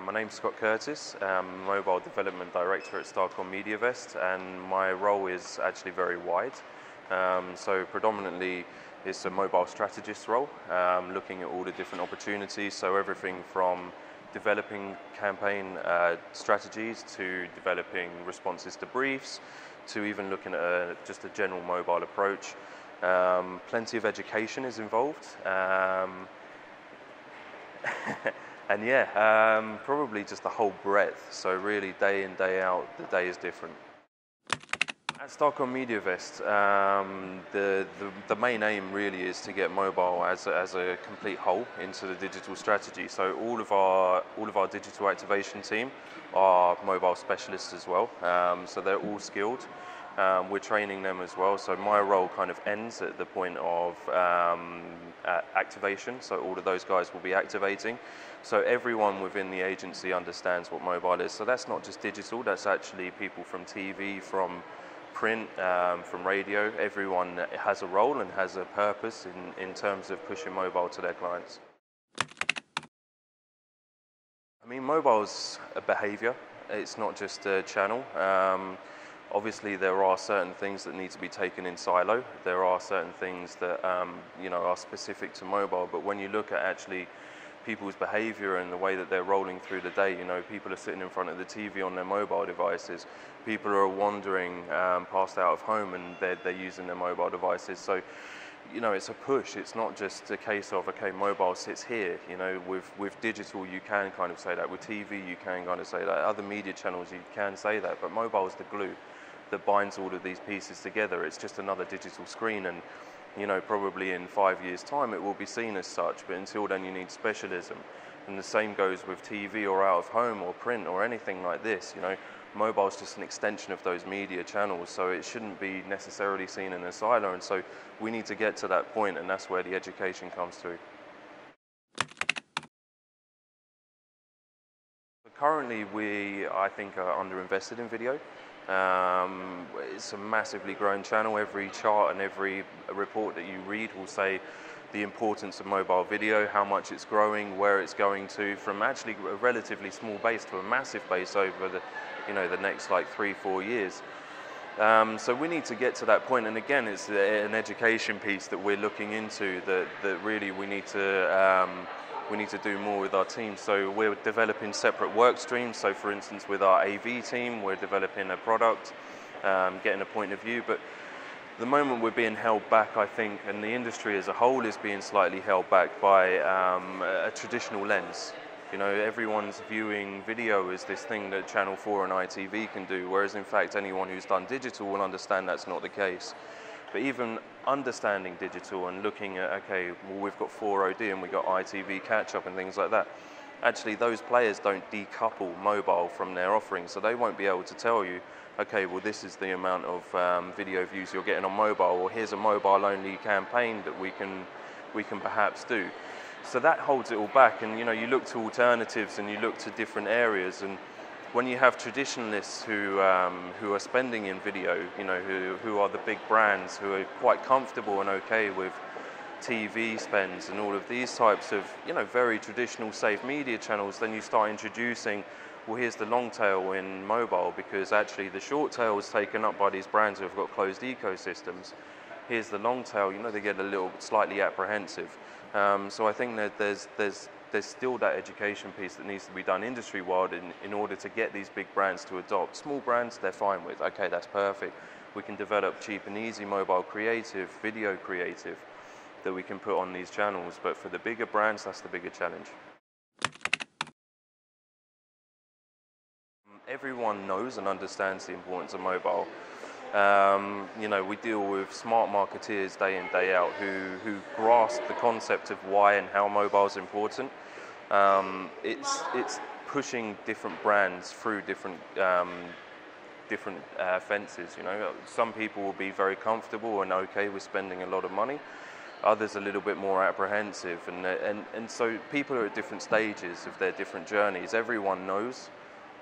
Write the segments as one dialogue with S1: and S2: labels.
S1: My name's Scott Curtis. I'm Mobile Development Director at Starcom MediaVest, and my role is actually very wide. So predominantly it's a mobile strategist role, looking at all the different opportunities, so everything from developing campaign strategies to developing responses to briefs, to even looking at just a general mobile approach. Plenty of education is involved. And yeah, probably just the whole breadth. So really, day in, day out, the day is different. At Starcom MediaVest, the main aim really is to get mobile as a complete whole into the digital strategy. So all of our digital activation team are mobile specialists as well. So they're all skilled. We're training them as well. So my role kind of ends at the point of activation. So all of those guys will be activating. So everyone within the agency understands what mobile is. So that's not just digital, that's actually people from TV, from print, from radio. Everyone has a role and has a purpose in terms of pushing mobile to their clients. I mean, mobile's a behavior. It's not just a channel. Obviously, there are certain things that need to be taken in silo. There are certain things that are specific to mobile. But when you look at actually people's behavior and the way that they're rolling through the day, people are sitting in front of the TV on their mobile devices. People are wandering past out of home and they're using their mobile devices. So, it's a push. It's not just a case of, okay, mobile sits here. With digital, you can kind of say that. With TV, you can kind of say that. Other media channels, you can say that. But mobile is the glue that binds all of these pieces together. It's just another digital screen, and probably in 5 years' time it will be seen as such, but until then you need specialism. And the same goes with TV or out of home or print or anything like this. Mobile is just an extension of those media channels, so it shouldn't be necessarily seen in a silo, and so we need to get to that point, and that's where the education comes through. Currently, I think, are underinvested in video. It's a massively growing channel. Every chart and every report that you read will say the importance of mobile video, how much it's growing, where it's going to, from actually a relatively small base to a massive base over the next like 3-4 years. So we need to get to that point, and again, it's an education piece that we're looking into that really we need to do more with our team. So we're developing separate work streams. So for instance, with our AV team, we're developing a product, getting a point of view. But the moment we're being held back, I think, and the industry as a whole is being slightly held back by a traditional lens. Everyone's viewing video as this thing that Channel 4 and ITV can do, whereas in fact anyone who's done digital will understand that's not the case. But even understanding digital and looking at, okay, well, we've got 4OD and we've got ITV catch-up and things like that. Actually, those players don't decouple mobile from their offerings, so they won't be able to tell you, okay, well, this is the amount of video views you're getting on mobile, or here's a mobile-only campaign that we can perhaps do. So that holds it all back, and you look to alternatives and you look to different areas, and when you have traditionalists who are spending in video, who are the big brands, who are quite comfortable and okay with TV spends and all of these types of, very traditional safe media channels, then you start introducing, well, here's the long tail in mobile, because actually the short tail is taken up by these brands who have got closed ecosystems. Here's the long tail, they get a little slightly apprehensive. So I think that there's still that education piece that needs to be done industry-wide in order to get these big brands to adopt. Small brands, they're fine with, okay, that's perfect. We can develop cheap and easy mobile creative, video creative that we can put on these channels, but for the bigger brands, that's the bigger challenge. Everyone knows and understands the importance of mobile. We deal with smart marketeers day in, day out who grasp the concept of why and how mobile is important. It's pushing different brands through different fences. Some people will be very comfortable and okay with spending a lot of money. Others a little bit more apprehensive, and so people are at different stages of their different journeys. Everyone knows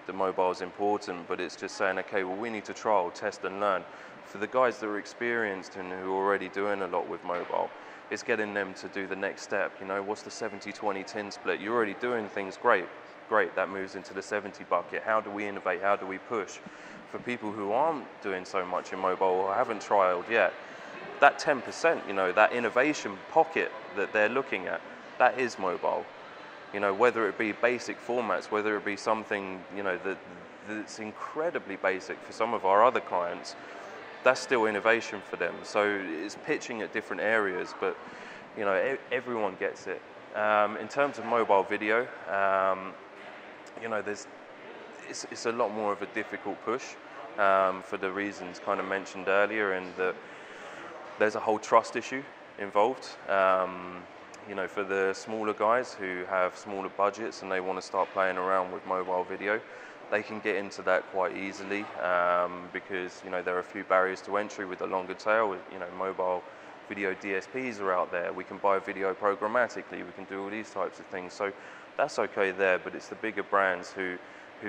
S1: that mobile is important, but it's just saying, okay, well, we need to trial, test and learn. For the guys that are experienced and who are already doing a lot with mobile, it's getting them to do the next step. What's the 70-20-10 split? You're already doing things great. Great, that moves into the 70 bucket. How do we innovate? How do we push? For people who aren't doing so much in mobile or haven't trialed yet, that 10%, you know, that innovation pocket that they're looking at, that is mobile. You know, whether it be basic formats, whether it be something, you know, that's incredibly basic for some of our other clients, that's still innovation for them. So it's pitching at different areas, but you know, everyone gets it. In terms of mobile video, you know, it's a lot more of a difficult push for the reasons kind of mentioned earlier, and that there's a whole trust issue involved. You know, for the smaller guys who have smaller budgets and they want to start playing around with mobile video, they can get into that quite easily because, you know, there are a few barriers to entry with a longer tail. You know, mobile video DSPs are out there. We can buy video programmatically. We can do all these types of things. So that's okay there, but it's the bigger brands who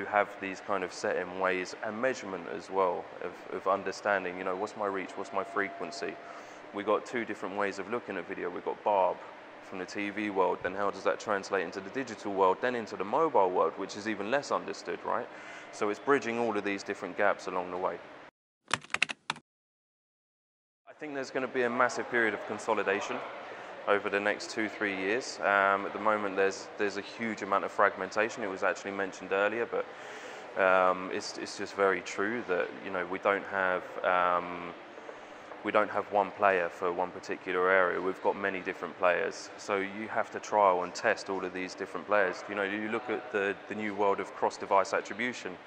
S1: have these kind of set in ways and measurement as well of understanding, you know, what's my reach, what's my frequency. We've got two different ways of looking at video. We've got Barb from the TV world, then how does that translate into the digital world, then into the mobile world, which is even less understood, right? So it's bridging all of these different gaps along the way. I think there's going to be a massive period of consolidation over the next 2-3 years. At the moment, there's a huge amount of fragmentation. It was actually mentioned earlier, but it's just very true that, you know, we don't have one player for one particular area. We've got many different players. So you have to trial and test all of these different players. You know, you look at the new world of cross-device attribution.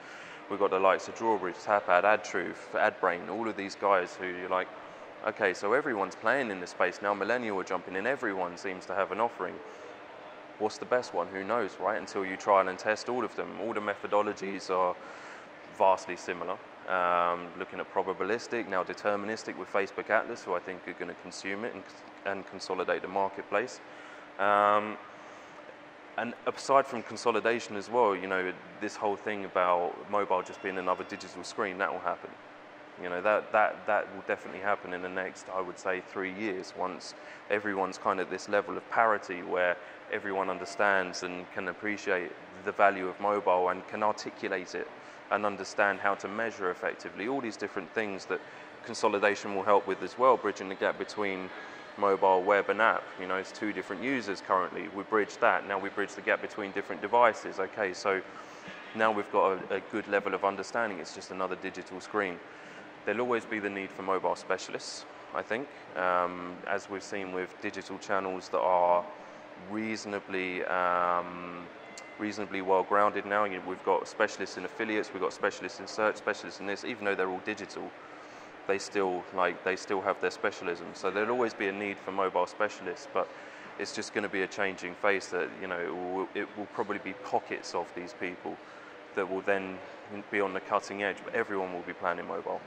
S1: We've got the likes of Drawbridge, Tapad, AdTruth, AdBrain, all of these guys who you're like, okay, so everyone's playing in this space. Now Millennial are jumping in. Everyone seems to have an offering. What's the best one? Who knows, right? Until you trial and test all of them. All the methodologies are vastly similar. Looking at probabilistic, now deterministic with Facebook Atlas, who I think are going to consume it and consolidate the marketplace. And aside from consolidation as well, you know, this whole thing about mobile just being another digital screen, that will happen. You know, that will definitely happen in the next, I would say, 3 years, once everyone's kind of this level of parity where everyone understands and can appreciate the value of mobile and can articulate it and understand how to measure effectively. All these different things that consolidation will help with as well, bridging the gap between mobile, web and app. You know, it's 2 different users currently. We bridge that. Now we bridge the gap between different devices. Okay, so now we've got a good level of understanding. It's just another digital screen. There'll always be the need for mobile specialists, I think, as we've seen with digital channels that are reasonably well grounded now. You know, we've got specialists in affiliates, we've got specialists in search, specialists in this. Even though they're all digital, they still have their specialism. So there'll always be a need for mobile specialists, but it's just going to be a changing face that, you know, it will probably be pockets of these people that will then be on the cutting edge, but everyone will be planning mobile.